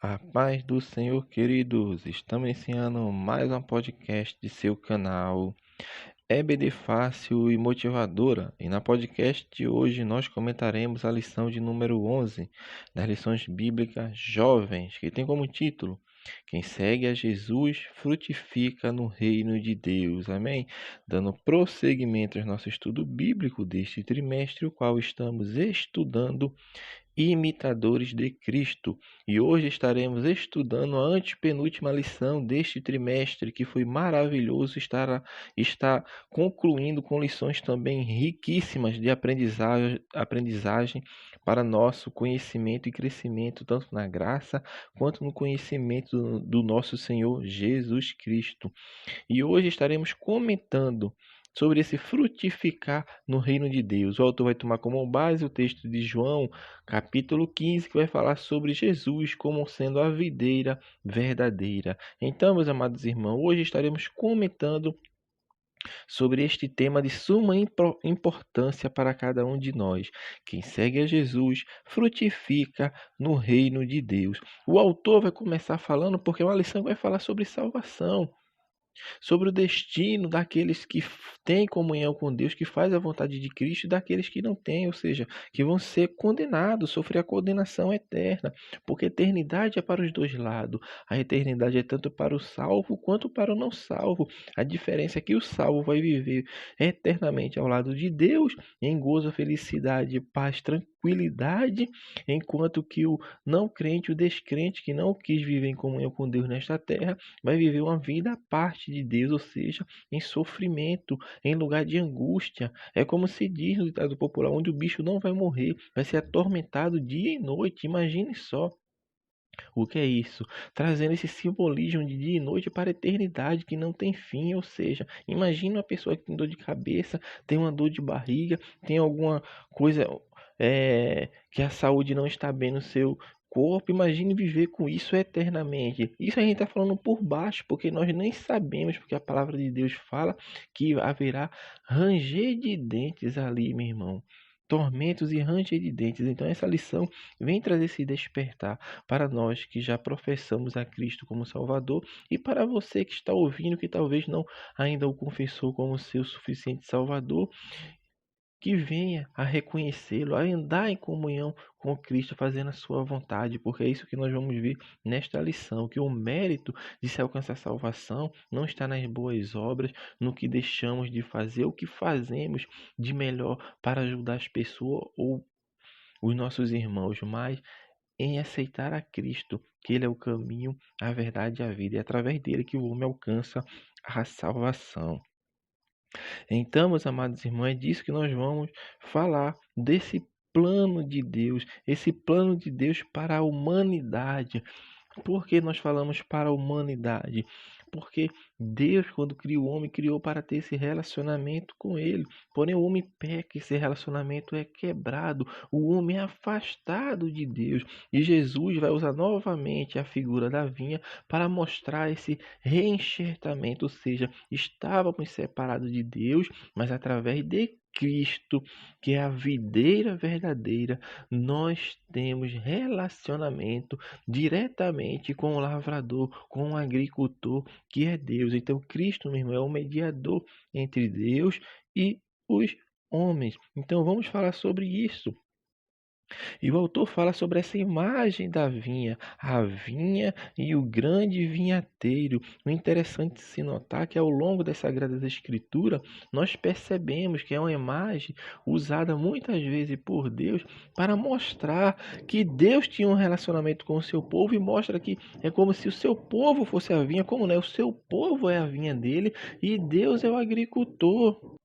A paz do Senhor, queridos. Estamos iniciando mais um podcast de seu canal EBD Fácil e Motivadora. E na podcast de hoje nós comentaremos a lição de número 11 das lições bíblicas jovens, que tem como título: Quem segue a Jesus frutifica no reino de Deus. Amém? Dando prosseguimento ao nosso estudo bíblico deste trimestre, o qual estamos estudando imitadores de Cristo. E hoje estaremos estudando a antepenúltima lição deste trimestre, que foi maravilhoso estar concluindo com lições também riquíssimas de aprendizagem para nosso conhecimento e crescimento, tanto na graça quanto no conhecimento do nosso Senhor Jesus Cristo. E hoje estaremos comentando sobre esse frutificar no reino de Deus. O autor vai tomar como base o texto de João, capítulo 15, que vai falar sobre Jesus como sendo a videira verdadeira. Então, meus amados irmãos, hoje estaremos comentando sobre este tema de suma importância para cada um de nós. Quem segue a Jesus frutifica no reino de Deus. O autor vai começar falando porque é uma lição que vai falar sobre salvação, sobre o destino daqueles que têm comunhão com Deus, que faz a vontade de Cristo, e daqueles que não têm, ou seja, que vão ser condenados, sofrer a condenação eterna, porque a eternidade é para os dois lados. A eternidade é tanto para o salvo quanto para o não salvo. A diferença é que o salvo vai viver eternamente ao lado de Deus, em gozo, felicidade, paz, tranquilidade, enquanto que o não crente, o descrente, que não quis viver em comunhão com Deus nesta terra, vai viver uma vida à parte de Deus, ou seja, em sofrimento, em lugar de angústia. É como se diz no ditado popular, onde o bicho não vai morrer, vai ser atormentado dia e noite. Imagine só. O que é isso? Trazendo esse simbolismo de dia e noite para a eternidade que não tem fim, ou seja, imagine uma pessoa que tem dor de cabeça, tem uma dor de barriga, tem alguma coisa que a saúde não está bem no seu corpo. Imagine viver com isso eternamente. Isso a gente está falando por baixo, porque nós nem sabemos, porque a palavra de Deus fala que haverá ranger de dentes ali, meu irmão. Tormentos e ranger de dentes. Então essa lição vem trazer esse despertar para nós que já professamos a Cristo como Salvador, e para você que está ouvindo, que talvez não ainda o confessou como seu suficiente Salvador, que venha a reconhecê-lo, a andar em comunhão com Cristo, fazendo a sua vontade, porque é isso que nós vamos ver nesta lição, que o mérito de se alcançar a salvação não está nas boas obras, no que deixamos de fazer, o que fazemos de melhor para ajudar as pessoas ou os nossos irmãos, mas em aceitar a Cristo, que Ele é o caminho, a verdade e a vida. É através dele que o homem alcança a salvação. Então, meus amados irmãos, é disso que nós vamos falar, desse plano de Deus, esse plano de Deus para a humanidade. Por que nós falamos para a humanidade? Porque Deus, quando criou o homem, criou para ter esse relacionamento com Ele. Porém, o homem peca, esse relacionamento é quebrado. O homem é afastado de Deus. E Jesus vai usar novamente a figura da vinha para mostrar esse reenxertamento. Ou seja, estávamos separados de Deus, mas através de Cristo, que é a videira verdadeira, nós temos relacionamento diretamente com o lavrador, com o agricultor, que é Deus. Então, Cristo, meu irmão, é o mediador entre Deus e os homens. Então, vamos falar sobre isso. E o autor fala sobre essa imagem da vinha, a vinha e o grande vinhateiro. O interessante de se notar que ao longo das Sagradas Escrituras, nós percebemos que é uma imagem usada muitas vezes por Deus para mostrar que Deus tinha um relacionamento com o seu povo, e mostra que é como se o seu povo fosse a vinha, como não é? O seu povo é a vinha dele e Deus é o agricultor.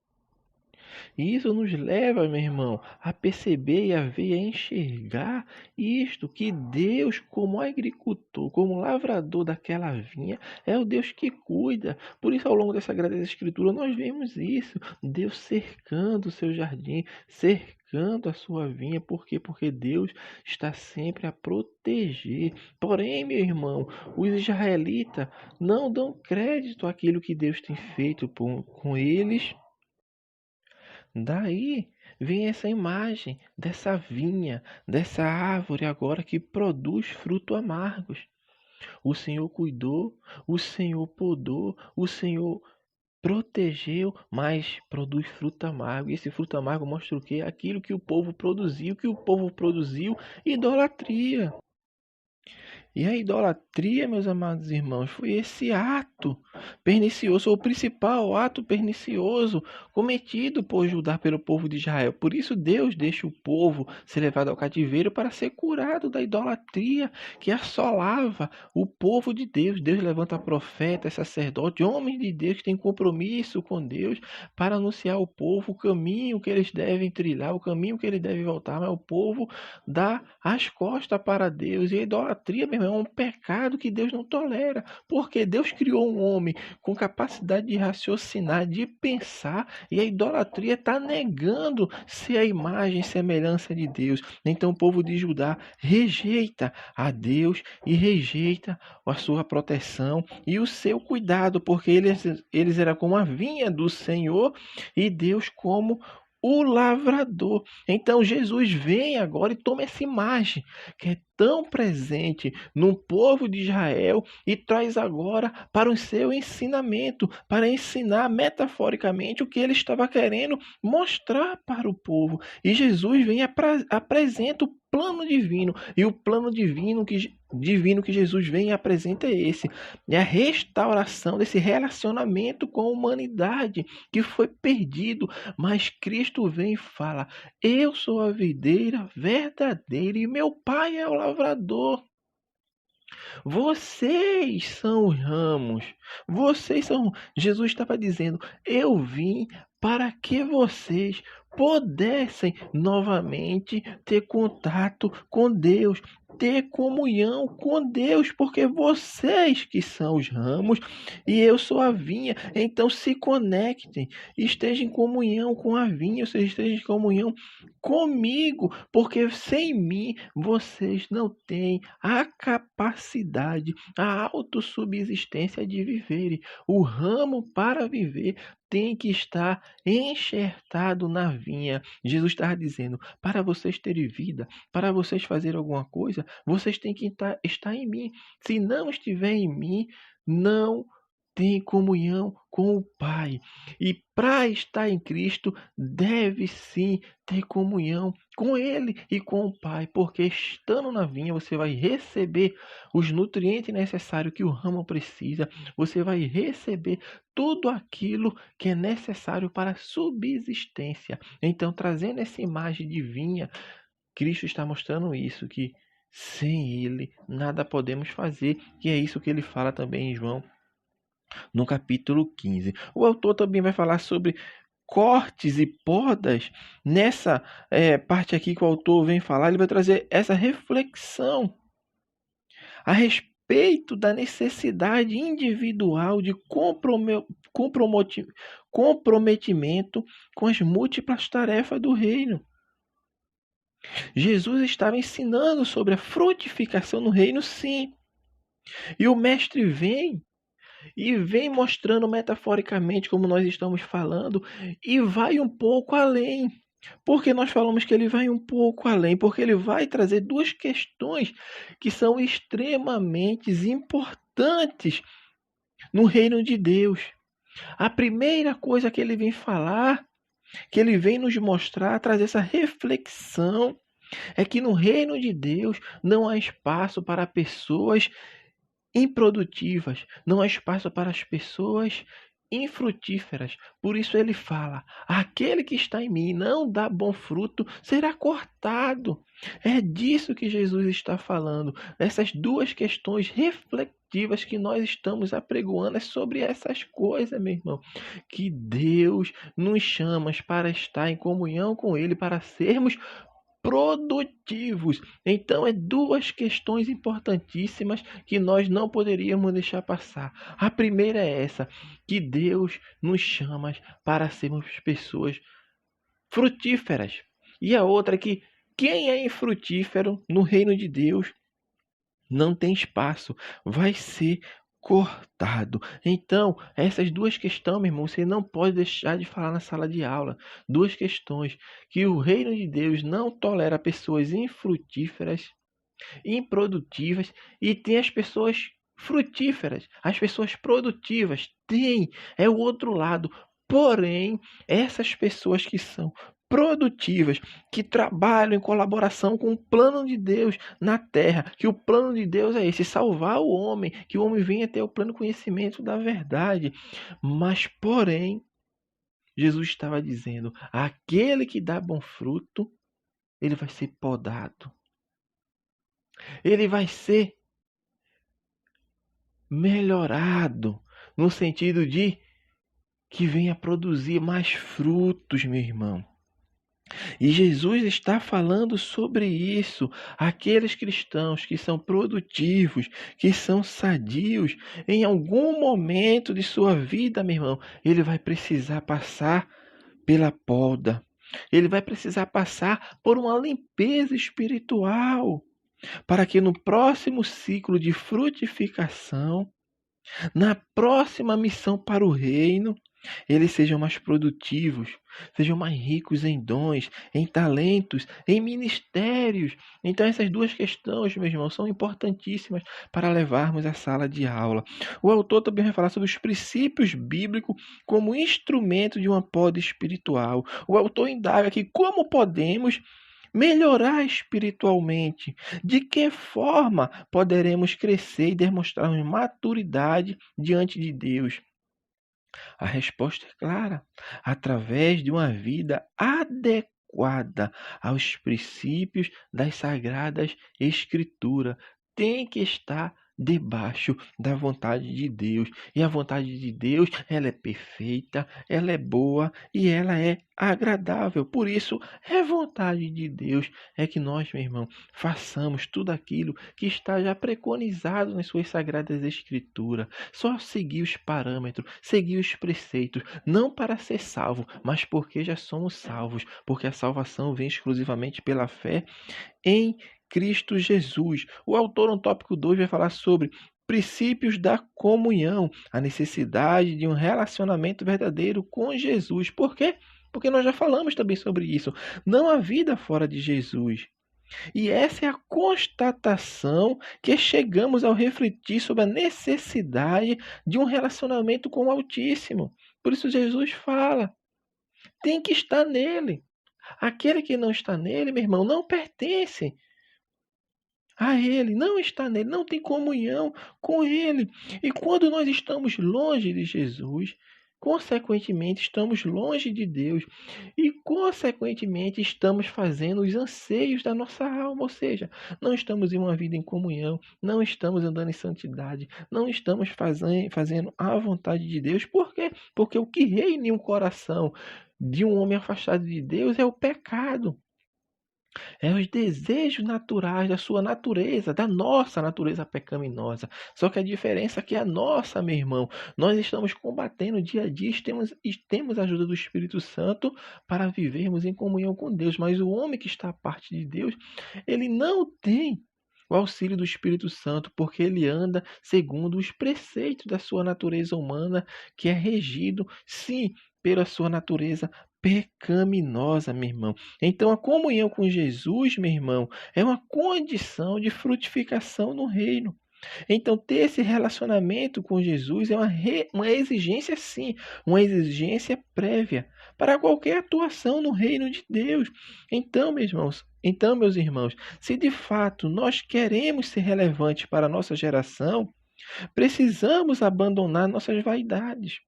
E isso nos leva, meu irmão, a perceber e a ver e a enxergar isto, que Deus, como agricultor, como lavrador daquela vinha, é o Deus que cuida. Por isso, ao longo dessa Sagrada Escritura, nós vemos isso, Deus cercando o seu jardim, cercando a sua vinha. Por quê? Porque Deus está sempre a proteger. Porém, meu irmão, os israelitas não dão crédito àquilo que Deus tem feito com eles. Daí vem essa imagem dessa vinha, dessa árvore agora que produz frutos amargos. O Senhor cuidou, o Senhor podou, o Senhor protegeu, mas produz fruto amargo. E esse fruto amargo mostra o quê? Aquilo que o povo produziu, idolatria. E a idolatria, meus amados irmãos, foi esse ato pernicioso, o principal ato pernicioso cometido por Judá pelo povo de Israel. Por isso Deus deixa o povo ser levado ao cativeiro para ser curado da idolatria que assolava o povo de Deus. Deus levanta profetas, sacerdotes, homens de Deus que têm compromisso com Deus para anunciar ao povo o caminho que eles devem trilhar, o caminho que eles devem voltar. Mas o povo dá as costas para Deus. E a idolatria, meu irmão, é um pecado que Deus não tolera. Porque Deus criou um homem com capacidade de raciocinar, de pensar, e a idolatria está negando ser a imagem e semelhança de Deus. Então o povo de Judá rejeita a Deus e rejeita a sua proteção e o seu cuidado, porque eles eram como a vinha do Senhor e Deus como o lavrador. Então Jesus vem agora e toma essa imagem que é tão presente no povo de Israel e traz agora para o seu ensinamento, para ensinar metaforicamente o que ele estava querendo mostrar para o povo. E Jesus vem e apresenta o plano divino, e o plano divino que Jesus vem e apresenta é esse: é a restauração desse relacionamento com a humanidade que foi perdido. Mas Cristo vem e fala: eu sou a videira verdadeira e meu Pai é o lavrador. Vocês são os ramos. Vocês são. Jesus estava dizendo: eu vim para que vocês pudessem novamente ter contato com Deus, ter comunhão com Deus, porque vocês que são os ramos e eu sou a vinha. Então se conectem, estejam em comunhão com a vinha, ou seja, estejam em comunhão comigo, porque sem mim vocês não têm a capacidade, a autossubsistência de viverem. O ramo para viver tem que estar enxertado na vinha. Jesus estava dizendo: para vocês terem vida, para vocês fazerem alguma coisa, vocês têm que estar em mim. Se não estiver em mim, não tem comunhão com o Pai. E para estar em Cristo, deve sim ter comunhão com Ele e com o Pai, porque estando na vinha você vai receber os nutrientes necessários que o ramo precisa, você vai receber tudo aquilo que é necessário para a subsistência. Então, trazendo essa imagem de vinha, Cristo está mostrando isso, que sem Ele nada podemos fazer, e é isso que ele fala também em João, no capítulo 15. O autor também vai falar sobre cortes e podas. Nessa parte aqui que o autor vem falar, ele vai trazer essa reflexão a respeito da necessidade individual de comprometimento com as múltiplas tarefas do reino. Jesus estava ensinando sobre a frutificação no reino, sim. E o mestre vem mostrando metaforicamente, como nós estamos falando, e vai um pouco além. Porque nós falamos que ele vai um pouco além, porque ele vai trazer duas questões que são extremamente importantes no reino de Deus. A primeira coisa que ele vem falar, que ele vem nos mostrar, trazer essa reflexão, é que no reino de Deus não há espaço para pessoas improdutivas, não há espaço para as pessoas infrutíferas. Por isso ele fala: aquele que está em mim e não dá bom fruto será cortado. É disso que Jesus está falando. Essas duas questões reflexivas que nós estamos apregoando é sobre essas coisas, meu irmão. Que Deus nos chama para estar em comunhão com Ele, para sermos produtivos. Então, é duas questões importantíssimas que nós não poderíamos deixar passar. A primeira é essa, que Deus nos chama para sermos pessoas frutíferas. E a outra é que quem é infrutífero no reino de Deus não tem espaço, vai ser cortado. Então, essas duas questões, meu irmão, você não pode deixar de falar na sala de aula. Duas questões: que o reino de Deus não tolera pessoas infrutíferas, improdutivas, e tem as pessoas frutíferas, as pessoas produtivas. É o outro lado. Porém, essas pessoas que são produtivas, que trabalham em colaboração com o plano de Deus na terra, que o plano de Deus é esse: salvar o homem, que o homem venha ter o pleno conhecimento da verdade. Mas, porém, Jesus estava dizendo: aquele que dá bom fruto, ele vai ser podado. Ele vai ser melhorado, no sentido de que venha produzir mais frutos, meu irmão. E Jesus está falando sobre isso. Aqueles cristãos que são produtivos, que são sadios, em algum momento de sua vida, meu irmão, ele vai precisar passar pela poda. Ele vai precisar passar por uma limpeza espiritual, para que no próximo ciclo de frutificação, na próxima missão para o reino, eles sejam mais produtivos, sejam mais ricos em dons, em talentos, em ministérios. Então essas duas questões, meus irmãos, são importantíssimas para levarmos à sala de aula. O autor também vai falar sobre os princípios bíblicos como instrumento de uma poda espiritual. O autor indaga aqui como podemos melhorar espiritualmente. De que forma poderemos crescer e demonstrarmos maturidade diante de Deus? A resposta é clara: através de uma vida adequada aos princípios das Sagradas Escrituras. Tem que estar debaixo da vontade de Deus. E a vontade de Deus, ela é perfeita, ela é boa e ela é agradável. Por isso, é vontade de Deus é que nós, meu irmão, façamos tudo aquilo que está já preconizado nas suas Sagradas Escrituras. Só seguir os parâmetros, seguir os preceitos, não para ser salvo, mas porque já somos salvos, porque a salvação vem exclusivamente pela fé em Cristo Jesus. O autor, no tópico 2, vai falar sobre princípios da comunhão, a necessidade de um relacionamento verdadeiro com Jesus. Por quê? Porque nós já falamos também sobre isso. Não há vida fora de Jesus. E essa é a constatação que chegamos ao refletir sobre a necessidade de um relacionamento com o Altíssimo. Por isso Jesus fala: tem que estar nele. Aquele que não está nele, meu irmão, não pertence a ele, não está nele, não tem comunhão com ele. E quando nós estamos longe de Jesus, consequentemente estamos longe de Deus e consequentemente estamos fazendo os anseios da nossa alma, ou seja, não estamos em uma vida em comunhão, não estamos andando em santidade, não estamos fazendo a vontade de Deus. Por quê? Porque o que reina em um coração de um homem afastado de Deus é o pecado. É os desejos naturais da sua natureza, da nossa natureza pecaminosa. Só que a diferença é que a nossa, meu irmão, nós estamos combatendo dia a dia e temos a ajuda do Espírito Santo para vivermos em comunhão com Deus. Mas o homem que está à parte de Deus, ele não tem o auxílio do Espírito Santo, porque ele anda segundo os preceitos da sua natureza humana, que é regido, sim, pela sua natureza pecaminosa, meu irmão. Então, a comunhão com Jesus, meu irmão, é uma condição de frutificação no reino. Então, ter esse relacionamento com Jesus é uma exigência, sim, uma exigência prévia para qualquer atuação no reino de Deus. Então, meus irmãos, se de fato nós queremos ser relevantes para a nossa geração, precisamos abandonar nossas vaidades.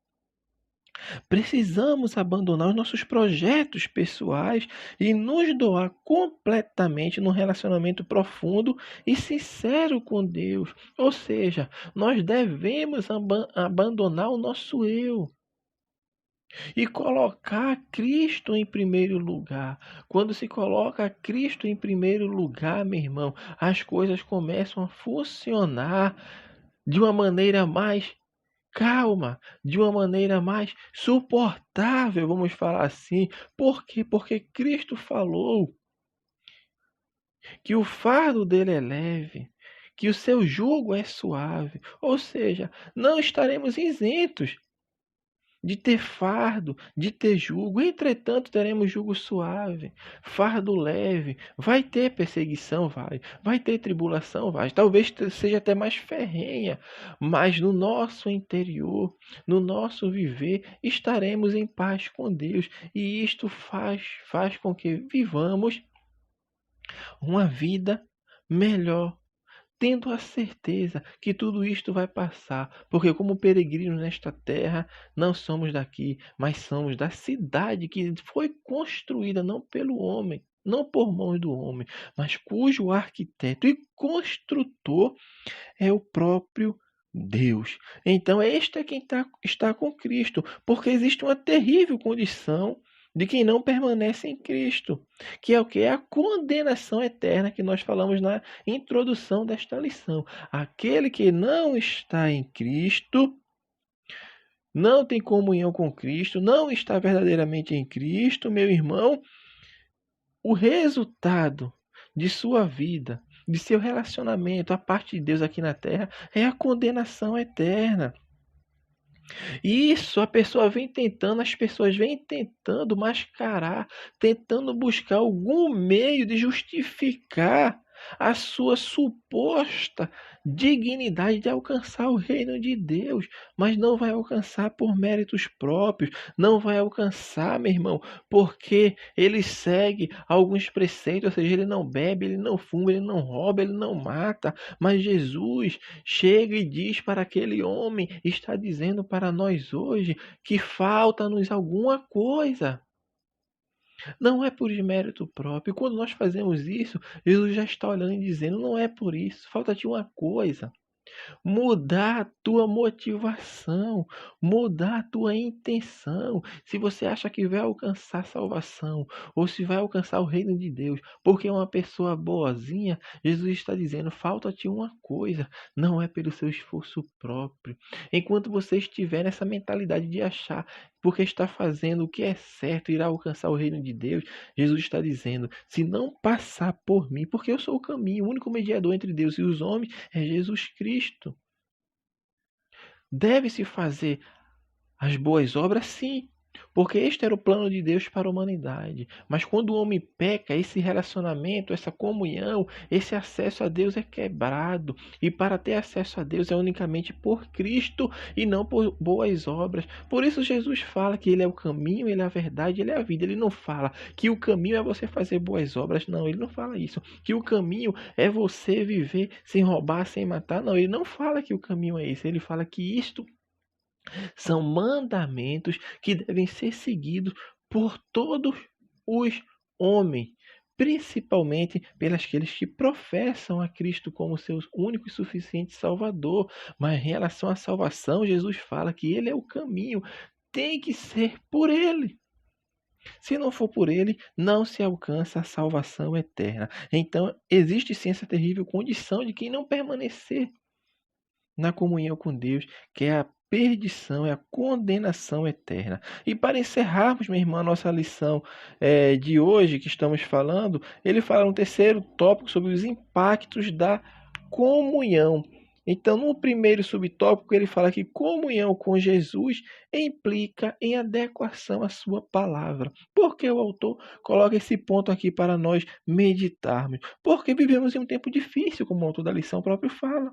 Precisamos abandonar os nossos projetos pessoais e nos doar completamente num relacionamento profundo e sincero com Deus. Ou seja, nós devemos abandonar o nosso eu e colocar Cristo em primeiro lugar. Quando se coloca Cristo em primeiro lugar, meu irmão, as coisas começam a funcionar de uma maneira mais calma, de uma maneira mais suportável, vamos falar assim. Por quê? Porque Cristo falou que o fardo dele é leve, que o seu jugo é suave. Ou seja, não estaremos isentos de ter fardo, de ter jugo. Entretanto, teremos jugo suave, fardo leve. Vai ter perseguição, vai. Vai ter tribulação, vai. Talvez seja até mais ferrenha, mas no nosso interior, no nosso viver, estaremos em paz com Deus. E isto faz com que vivamos uma vida melhor, tendo a certeza que tudo isto vai passar, porque como peregrinos nesta terra, não somos daqui, mas somos da cidade que foi construída não pelo homem, não por mãos do homem, mas cujo arquiteto e construtor é o próprio Deus. Então este é quem está com Cristo, porque existe uma terrível condição de quem não permanece em Cristo, que é o que? É a condenação eterna que nós falamos na introdução desta lição. Aquele que não está em Cristo, não tem comunhão com Cristo, não está verdadeiramente em Cristo, meu irmão, o resultado de sua vida, de seu relacionamento à parte de Deus aqui na terra, é a condenação eterna. Isso, as pessoas vêm tentando mascarar, tentando buscar algum meio de justificar a sua suposta dignidade de alcançar o reino de Deus, mas não vai alcançar por méritos próprios, não vai alcançar, meu irmão, porque ele segue alguns preceitos, ou seja, ele não bebe, ele não fuma, ele não rouba, ele não mata, mas Jesus chega e diz para aquele homem, está dizendo para nós hoje, que falta-nos alguma coisa. Não é por mérito próprio. E quando nós fazemos isso, Jesus já está olhando e dizendo, não é por isso, falta-te uma coisa. Mudar a tua motivação, mudar a tua intenção. Se você acha que vai alcançar salvação, ou se vai alcançar o reino de Deus, porque é uma pessoa boazinha, Jesus está dizendo, falta-te uma coisa, não é pelo seu esforço próprio. Enquanto você estiver nessa mentalidade de achar, porque está fazendo o que é certo, irá alcançar o reino de Deus, Jesus está dizendo, se não passar por mim, porque eu sou o caminho, o único mediador entre Deus e os homens é Jesus Cristo. Deve-se fazer as boas obras, sim, porque este era o plano de Deus para a humanidade. Mas quando o homem peca, esse relacionamento, essa comunhão, esse acesso a Deus é quebrado. E para ter acesso a Deus é unicamente por Cristo e não por boas obras. Por isso Jesus fala que Ele é o caminho, Ele é a verdade, Ele é a vida. Ele não fala que o caminho é você fazer boas obras. Não, Ele não fala isso. Que o caminho é você viver sem roubar, sem matar. Não, Ele não fala que o caminho é esse. Ele fala que isto são mandamentos que devem ser seguidos por todos os homens, principalmente pelos aqueles que professam a Cristo como seu único e suficiente Salvador. Mas em relação à salvação, Jesus fala que Ele é o caminho, tem que ser por Ele. Se não for por Ele, não se alcança a salvação eterna. Então, existe sim essa terrível condição de quem não permanecer na comunhão com Deus, que é a perdição, é a condenação eterna. E para encerrarmos, minha irmã, a nossa lição de hoje que estamos falando, ele fala no terceiro tópico sobre os impactos da comunhão. Então, no primeiro subtópico, ele fala que comunhão com Jesus implica em adequação à sua palavra. Por que o autor coloca esse ponto aqui para nós meditarmos? Porque vivemos em um tempo difícil, como o autor da lição próprio fala.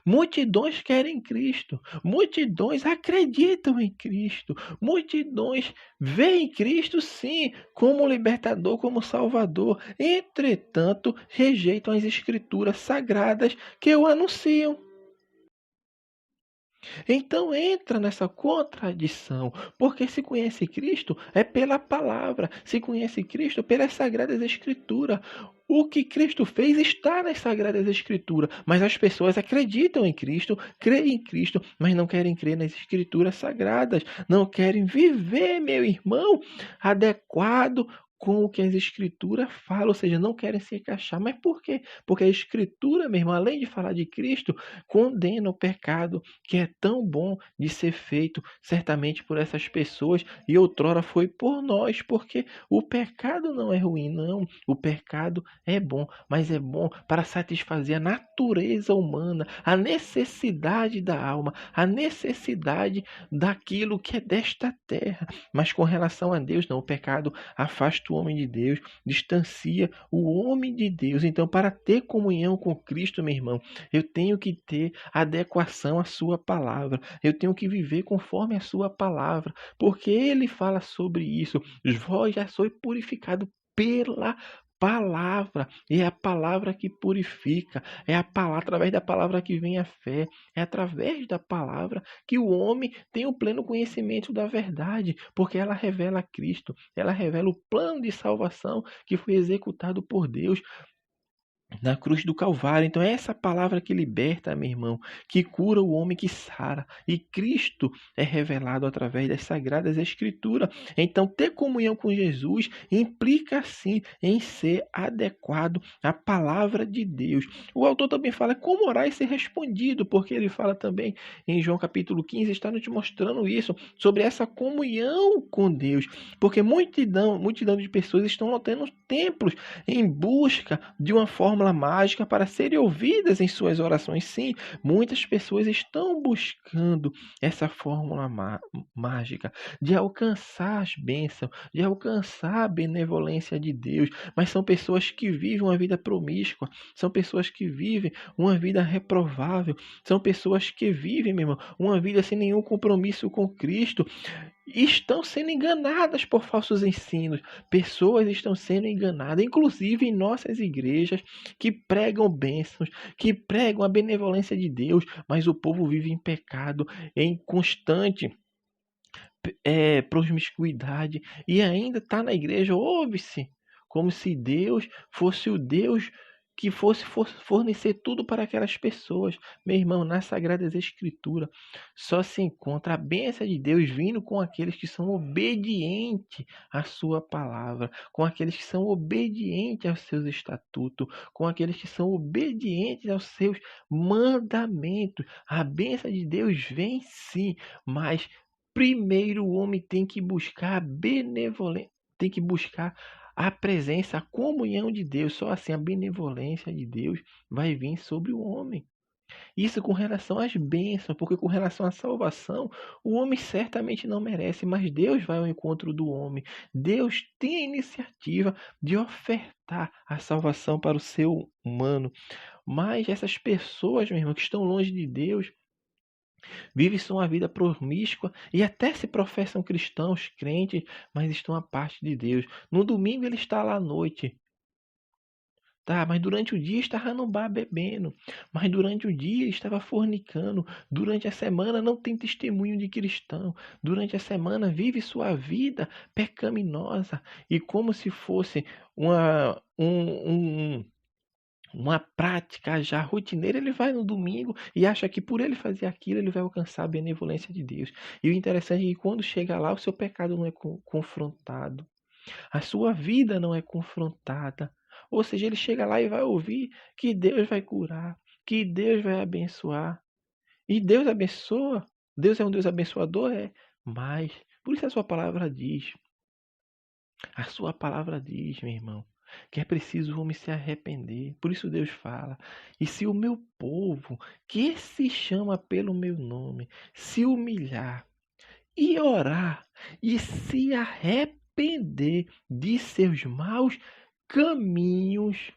Multidões querem Cristo, multidões acreditam em Cristo, multidões veem Cristo sim como libertador, como salvador. Entretanto, rejeitam as escrituras sagradas que o anunciam. Então entra nessa contradição, porque se conhece Cristo é pela palavra, se conhece Cristo pelas Sagradas Escrituras. O que Cristo fez está nas Sagradas Escrituras, mas as pessoas acreditam em Cristo, creem em Cristo, mas não querem crer nas Escrituras Sagradas, não querem viver, meu irmão, adequado com o que as Escrituras falam, ou seja, não querem se encaixar. Mas por quê? Porque a Escritura, meu irmão, além de falar de Cristo, condena o pecado que é tão bom de ser feito certamente por essas pessoas e outrora foi por nós, porque o pecado não é ruim, não. O pecado é bom, mas é bom para satisfazer a natureza humana, a necessidade da alma, a necessidade daquilo que é desta terra. Mas com relação a Deus, não. O pecado afasta o homem de Deus, distancia o homem de Deus. Então, para ter comunhão com Cristo, meu irmão, eu tenho que ter adequação à sua palavra. Eu tenho que viver conforme a sua palavra, porque ele fala sobre isso. Vós já sois purificado pela palavra, é a palavra que purifica, é a palavra, através da palavra que vem a fé, é através da palavra que o homem tem o pleno conhecimento da verdade, porque ela revela Cristo, ela revela o plano de salvação que foi executado por Deus na cruz do Calvário. Então é essa palavra que liberta, meu irmão, que cura o homem, que sara. E Cristo é revelado através das Sagradas Escrituras. Então ter comunhão com Jesus implica sim em ser adequado à palavra de Deus. O autor também fala como orar e ser respondido, porque ele fala também em João capítulo 15, está nos mostrando isso, sobre essa comunhão com Deus. Porque multidão de pessoas estão lotando templos em busca de uma fórmula mágica para serem ouvidas em suas orações. Sim, muitas pessoas estão buscando essa fórmula mágica de alcançar as bênçãos, de alcançar a benevolência de Deus, mas são pessoas que vivem uma vida promíscua, são pessoas que vivem uma vida reprovável, são pessoas que vivem, meu irmão, uma vida sem nenhum compromisso com Cristo. Estão sendo enganadas por falsos ensinos. Pessoas estão sendo enganadas, inclusive em nossas igrejas, que pregam bênçãos, que pregam a benevolência de Deus, mas o povo vive em pecado, em constante promiscuidade, e ainda está na igreja, ouve-se, como se Deus fosse o Deus que fosse fornecer tudo para aquelas pessoas. Meu irmão, nas Sagradas Escrituras só se encontra a bênção de Deus vindo com aqueles que são obedientes à sua palavra, com aqueles que são obedientes aos seus estatutos, com aqueles que são obedientes aos seus mandamentos. A bênção de Deus vem sim, mas primeiro o homem tem que buscar a benevolência, tem que buscar a presença, a comunhão de Deus. Só assim a benevolência de Deus vai vir sobre o homem. Isso com relação às bênçãos, porque com relação à salvação, o homem certamente não merece, mas Deus vai ao encontro do homem. Deus tem a iniciativa de ofertar a salvação para o ser humano. Mas essas pessoas, meu irmão, que estão longe de Deus, vivem sua vida promíscua e até se professam cristãos, crentes, mas estão à parte de Deus. No domingo ele está lá à noite. Tá, mas durante o dia estava no bar bebendo. Mas durante o dia estava fornicando. Durante a semana não tem testemunho de cristão. Durante a semana vive sua vida pecaminosa. E como se fosse uma prática já rotineira, ele vai no domingo e acha que por ele fazer aquilo, ele vai alcançar a benevolência de Deus. E o interessante é que quando chega lá, o seu pecado não é confrontado. A sua vida não é confrontada. Ou seja, ele chega lá e vai ouvir que Deus vai curar, que Deus vai abençoar. E Deus abençoa. Deus é um Deus abençoador, é. Mas, por isso a sua palavra diz, meu irmão, que é preciso o homem se arrepender. Por isso Deus fala: e se o meu povo, que se chama pelo meu nome, se humilhar e orar e se arrepender de seus maus caminhos,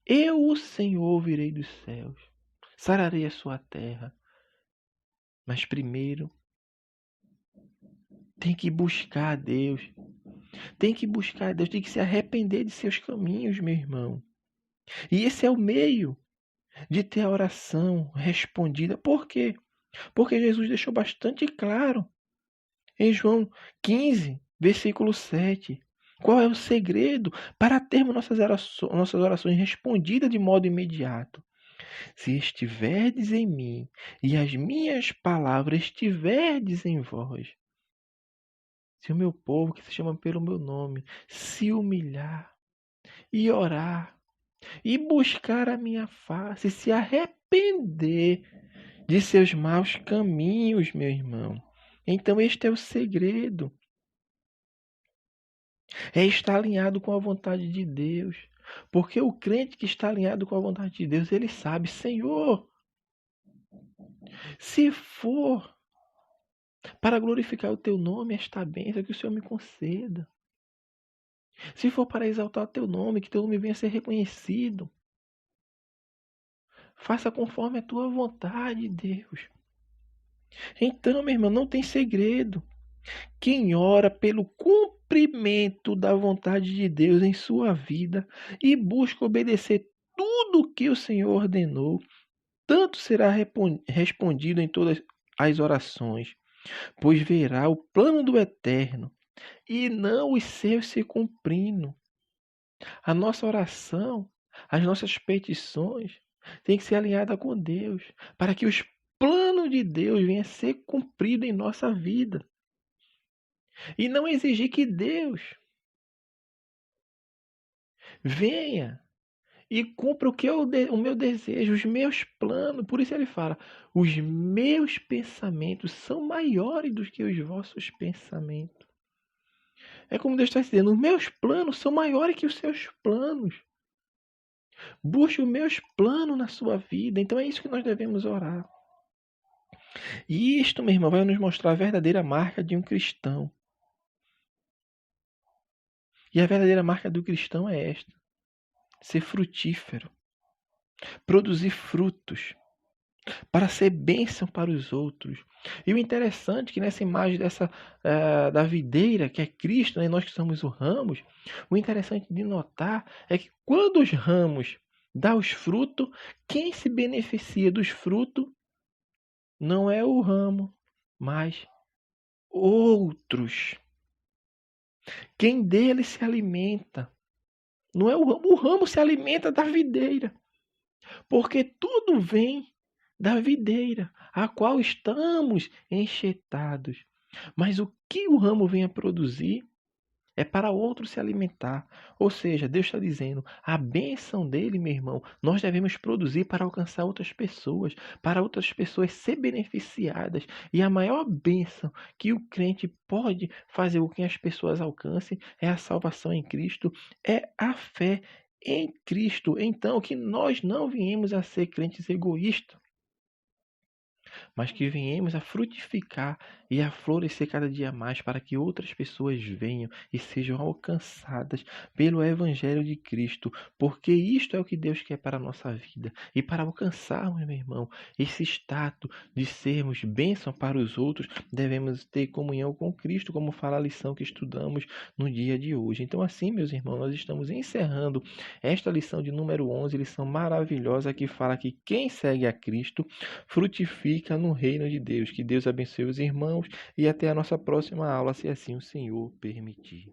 eu, o Senhor, ouvirei dos céus, sararei a sua terra. Mas primeiro tem que buscar a Deus. Tem que buscar a Deus, tem que se arrepender de seus caminhos, meu irmão. E esse é o meio de ter a oração respondida. Por quê? Porque Jesus deixou bastante claro em João 15, versículo 7. Qual é o segredo para termos nossas orações respondidas de modo imediato? Se estiverdes em mim e as minhas palavras estiverdes em vós. se o meu povo, que se chama pelo meu nome, se humilhar e orar e buscar a minha face, se arrepender de seus maus caminhos, meu irmão. Então este é o segredo. É estar alinhado com a vontade de Deus. Porque o crente que está alinhado com a vontade de Deus, ele sabe, Senhor, se for para glorificar o teu nome, esta bênção que o Senhor me conceda. Se for para exaltar o teu nome, que teu nome venha a ser reconhecido. Faça conforme a tua vontade, Deus. Então, meu irmão, não tem segredo. Quem ora pelo cumprimento da vontade de Deus em sua vida e busca obedecer tudo o que o Senhor ordenou, tanto será respondido em todas as orações, pois verá o plano do Eterno e não os seus se cumprindo. A nossa oração, as nossas petições tem que ser alinhada com Deus, para que os planos de Deus venham a ser cumpridos em nossa vida. E não exigir que Deus venha e cumpra o que o meu desejo, os meus planos. Por isso ele fala, os meus pensamentos são maiores do que os vossos pensamentos. É como Deus está dizendo, os meus planos são maiores que os seus planos. Busque os meus planos na sua vida. Então é isso que nós devemos orar. E isto, meu irmão, vai nos mostrar a verdadeira marca de um cristão. E a verdadeira marca do cristão é esta: ser frutífero, produzir frutos, para ser bênção para os outros. E o interessante é que nessa imagem da videira, que é Cristo, né, nós que somos os ramos, o interessante de notar é que quando os ramos dão os frutos, quem se beneficia dos frutos não é o ramo, mas outros. Quem dele se alimenta não é o ramo se alimenta da videira, porque tudo vem da videira, a qual estamos enxertados. Mas o que o ramo vem a produzir é para outro se alimentar. Ou seja, Deus está dizendo, a bênção dele, meu irmão, nós devemos produzir para alcançar outras pessoas, para outras pessoas ser beneficiadas. E a maior bênção que o crente pode fazer com que as pessoas alcancem é a salvação em Cristo, é a fé em Cristo. Então, que nós não viemos a ser crentes egoístas, mas que venhamos a frutificar e a florescer cada dia mais para que outras pessoas venham e sejam alcançadas pelo Evangelho de Cristo, porque isto é o que Deus quer para a nossa vida. E para alcançarmos, meu irmão, esse status de sermos bênção para os outros, devemos ter comunhão com Cristo, como fala a lição que estudamos no dia de hoje. Então, assim, meus irmãos, nós estamos encerrando esta lição de número 11, lição maravilhosa que fala que quem segue a Cristo frutifica no reino de Deus. Que Deus abençoe os irmãos e até a nossa próxima aula, se assim o Senhor permitir.